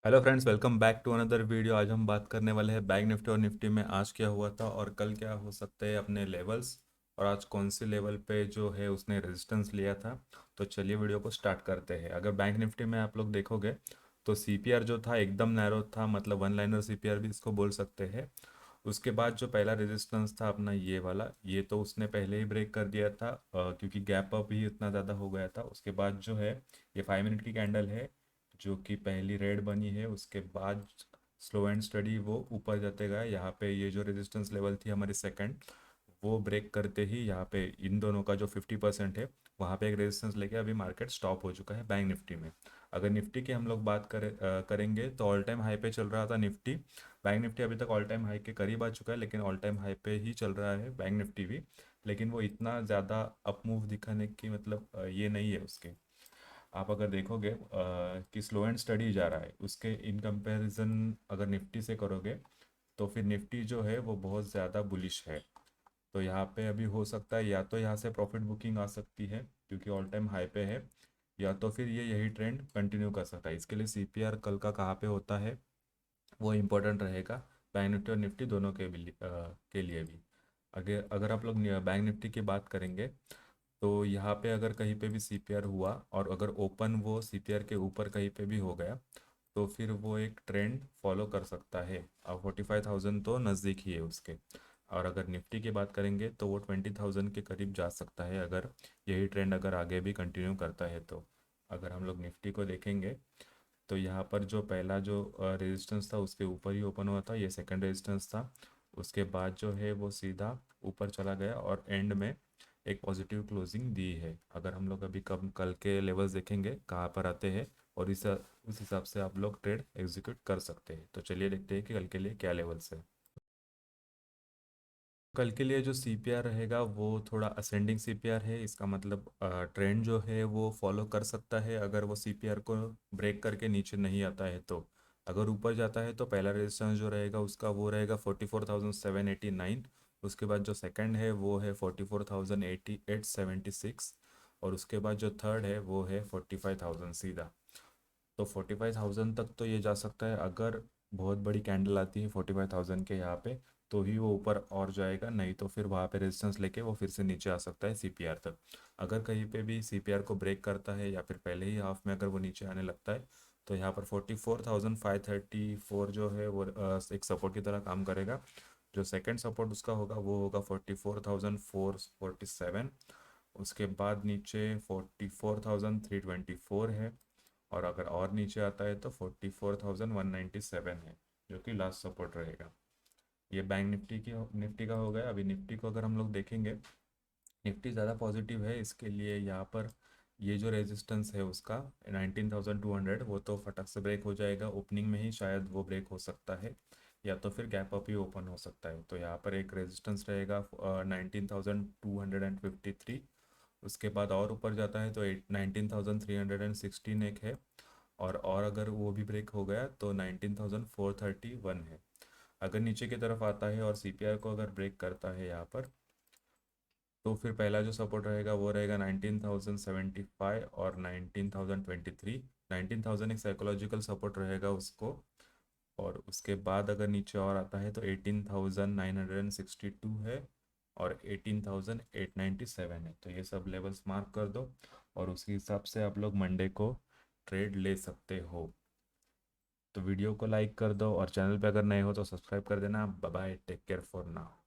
Hello friends, welcome back to another video. आज हम बात करने वाले हैं बैंक निफ्टी और निफ्टी में आज क्या हुआ था और कल क्या हो सकते हैं अपने लेवल्स, और आज कौन सी लेवल पे जो है उसने रेजिस्टेंस लिया था। तो चलिए वीडियो को स्टार्ट करते हैं। अगर बैंक निफ्टी में आप लोग देखोगे तो सीपीआर जो था एकदम नैरो था, मतलब वन लाइनर सीपीआर भी इसको बोल सकते हैं। उसके बाद जो पहला रेजिस्टेंस था अपना ये वाला, ये तो उसने पहले ही ब्रेक कर दिया था, क्योंकि गैप अप ही इतना ज़्यादा हो गया था। उसके बाद जो है ये 5 मिनट की कैंडल है जो कि पहली रेड बनी है। उसके बाद स्लो एंड स्टडी वो ऊपर जाते गए। यहाँ पे ये जो रेजिस्टेंस लेवल थी हमारी सेकंड, वो ब्रेक करते ही यहाँ पे इन दोनों का जो 50% है वहाँ पे एक रेजिस्टेंस लेके अभी मार्केट स्टॉप हो चुका है बैंक निफ्टी में। अगर निफ्टी की हम लोग बात करेंगे तो ऑल टाइम हाई पे चल रहा था निफ्टी। बैंक निफ्टी अभी तक ऑल टाइम हाई के करीब आ चुका है, लेकिन ऑल टाइम हाई पे ही चल रहा है बैंक निफ्टी भी। लेकिन वो इतना ज़्यादा अप मूव दिखाने की मतलब ये नहीं है उसके। आप अगर देखोगे कि स्लो एंड स्टडी जा रहा है, उसके इन कंपैरिजन अगर निफ्टी से करोगे तो फिर निफ्टी जो है वो बहुत ज़्यादा बुलिश है। तो यहाँ पे अभी हो सकता है या तो यहाँ से प्रॉफिट बुकिंग आ सकती है क्योंकि ऑल टाइम हाई पे है, या तो फिर ये यही ट्रेंड कंटिन्यू कर सकता है। इसके लिए सीपीआर कल का कहाँ पे होता है वो इम्पोर्टेंट रहेगा, बैंक निफ्टी और निफ्टी दोनों के लिए भी। अगर अगर आप लोग बैंक निफ्टी की बात करेंगे तो यहाँ पे अगर कहीं पे भी सीपीआर हुआ और अगर ओपन वो सीपीआर के ऊपर कहीं पे भी हो गया तो फिर वो एक ट्रेंड फॉलो कर सकता है। अब 45,000 तो नज़दीक ही है उसके। और अगर निफ्टी की बात करेंगे तो वो 20,000 के करीब जा सकता है अगर यही ट्रेंड अगर आगे भी कंटिन्यू करता है तो। अगर हम लोग निफ्टी को देखेंगे तो यहाँ पर जो पहला जो रेजिस्टेंस था उसके ऊपर ही ओपन हुआ था, ये सेकंड रेजिस्टेंस था। उसके बाद जो है वो सीधा ऊपर चला गया और एंड में एक पॉजिटिव क्लोजिंग दी है। अगर हम लोग अभी कब कल के लेवल्स देखेंगे कहाँ पर आते हैं और इस उस हिसाब से आप लोग ट्रेड एग्जीक्यूट कर सकते हैं। तो चलिए देखते हैं कि कल के लिए क्या लेवल्स है। कल के लिए जो सीपीआर रहेगा वो थोड़ा असेंडिंग सीपीआर है। इसका मतलब ट्रेंड जो है वो फॉलो कर सकता है अगर वो सीपीआर को ब्रेक करके नीचे नहीं आता है तो। अगर ऊपर जाता है तो पहला रेजिस्टेंस जो रहेगा उसका वो रहेगा 44,789। उसके बाद जो सेकंड है वो है 44,876। और उसके बाद जो थर्ड है वो है 45,000 सीधा। तो 45,000 तक तो ये जा सकता है अगर बहुत बड़ी कैंडल आती है 45,000 के यहाँ पे, तो ही वो ऊपर और जाएगा, नहीं तो फिर वहाँ पे रेजिस्टेंस लेके वो फिर से नीचे आ सकता है सीपीआर तक। अगर कहीं पे भी सीपीआर को ब्रेक करता है या फिर पहले ही हाफ में अगर वो नीचे आने लगता है तो यहाँ पर 44,534 जो है वो एक सपोर्ट की तरह काम करेगा। जो सेकंड सपोर्ट उसका होगा वो होगा 44,447। उसके बाद नीचे 44,324 है। और अगर और नीचे आता है तो 44,197 है, जो कि लास्ट सपोर्ट रहेगा। ये बैंक निफ्टी का हो गया। अभी निफ्टी को अगर हम लोग देखेंगे, निफ्टी ज़्यादा पॉजिटिव है। इसके लिए यहाँ पर ये जो रेजिस्टेंस है उसका 19,200 वो तो फटक से ब्रेक हो जाएगा ओपनिंग में ही, शायद वो ब्रेक हो सकता है, या तो फिर गैप अप ही ओपन हो सकता है। तो यहाँ पर एक रेजिस्टेंस रहेगा 19,253। उसके बाद और ऊपर जाता है तो 19,316 एक है। और अगर वो भी ब्रेक हो गया तो 19,431 है। अगर नीचे की तरफ आता है और सीपीआर को अगर ब्रेक करता है यहाँ पर तो फिर पहला जो सपोर्ट रहेगा वो रहेगा 19,075 और 19,023। 19,000 एक साइकोलॉजिकल सपोर्ट रहेगा उसको। और उसके बाद अगर नीचे और आता है तो 18,962 है और 18,897 है। तो ये सब लेवल्स मार्क कर दो और उसी हिसाब से आप लोग मंडे को ट्रेड ले सकते हो। तो वीडियो को लाइक कर दो और चैनल पे अगर नए हो तो सब्सक्राइब कर देना। Bye bye, take care for now.